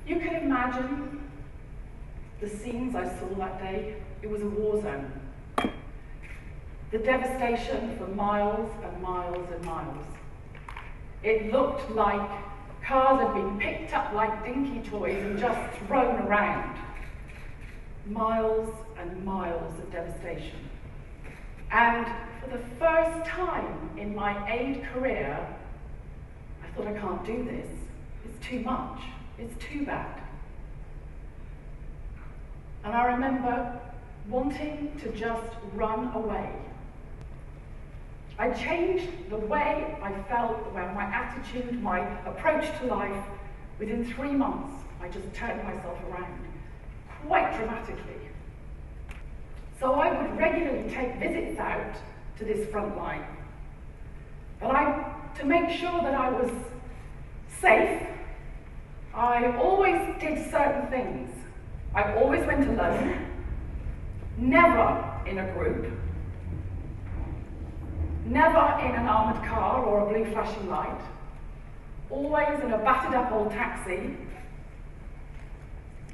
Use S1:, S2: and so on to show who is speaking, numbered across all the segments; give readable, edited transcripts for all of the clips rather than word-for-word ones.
S1: You can imagine the scenes I saw that day. It was a war zone. The devastation for miles and miles and miles. It looked like cars had been picked up like dinky toys and just thrown around. Miles and miles of devastation. And for the first time in my aid career, I thought, I can't do this. It's too much. It's too bad. And I remember wanting to just run away. I changed the way I felt, my attitude, my approach to life. Within 3 months, I just turned myself around, quite dramatically. So I would regularly take visits out to this front line. But to make sure that I was safe, I always did certain things. I always went alone, never in a group, never in an armoured car or a blue flashing light, always in a battered up old taxi,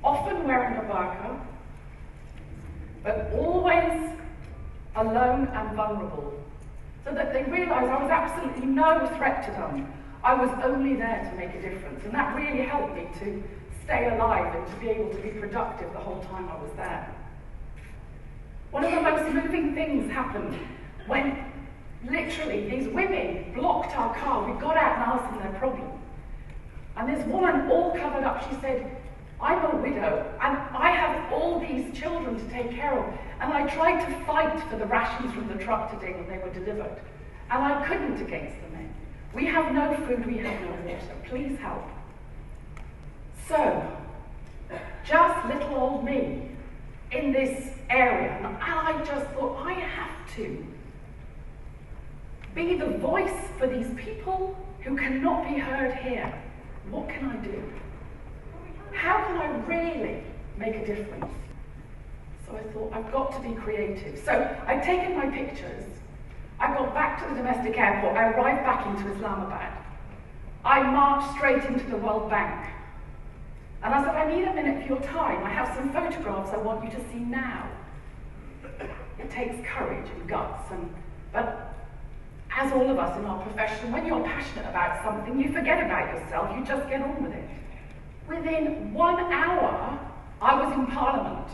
S1: often wearing a burqa, but always alone and vulnerable, so that they realised I was absolutely no threat to them. I was only there to make a difference, and that really helped me to stay alive and to be able to be productive the whole time I was there. One of the most moving things happened when literally these women blocked our car. We got out and asked them their problem. And this woman, all covered up, she said, I'm a widow and I have all these children to take care of, and I tried to fight for the rations from the truck today when they were delivered, and I couldn't against the men. We have no food, we have no water, please help. So, just little old me in this area, and I just thought, I have to be the voice for these people who cannot be heard here. What can I do? How can I really make a difference? So I thought, I've got to be creative. So I'd taken my pictures. I got back to the domestic airport. I arrived back into Islamabad. I marched straight into the World Bank. And I said, I need a minute for your time. I have some photographs I want you to see now. It takes courage and guts, but as all of us in our profession, when you're passionate about something, you forget about yourself, you just get on with it. Within 1 hour, I was in Parliament.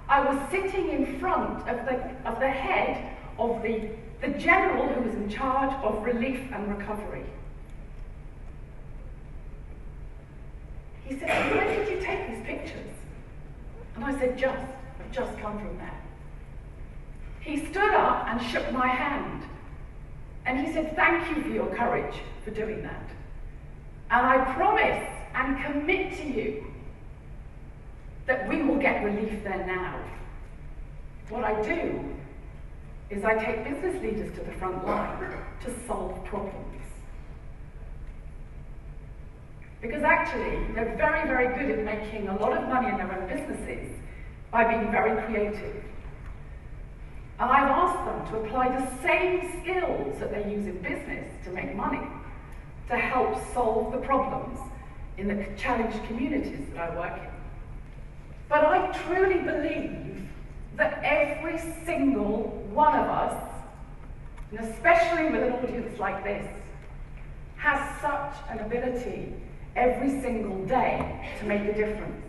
S1: I was sitting in front of the head of the general who was in charge of relief and recovery. He said, when did you take these pictures? And I said, I've just come from there. He stood up and shook my hand. And he said, thank you for your courage for doing that. And I promise and commit to you that we will get relief there now. What I do is I take business leaders to the front line to solve problems. Because actually, they're very, very good at making a lot of money in their own businesses by being very creative. And I've asked them to apply the same skills that they use in business to make money, to help solve the problems in the challenged communities that I work in. But I truly believe that every single one of us, and especially with an audience like this, has such an ability every single day to make a difference.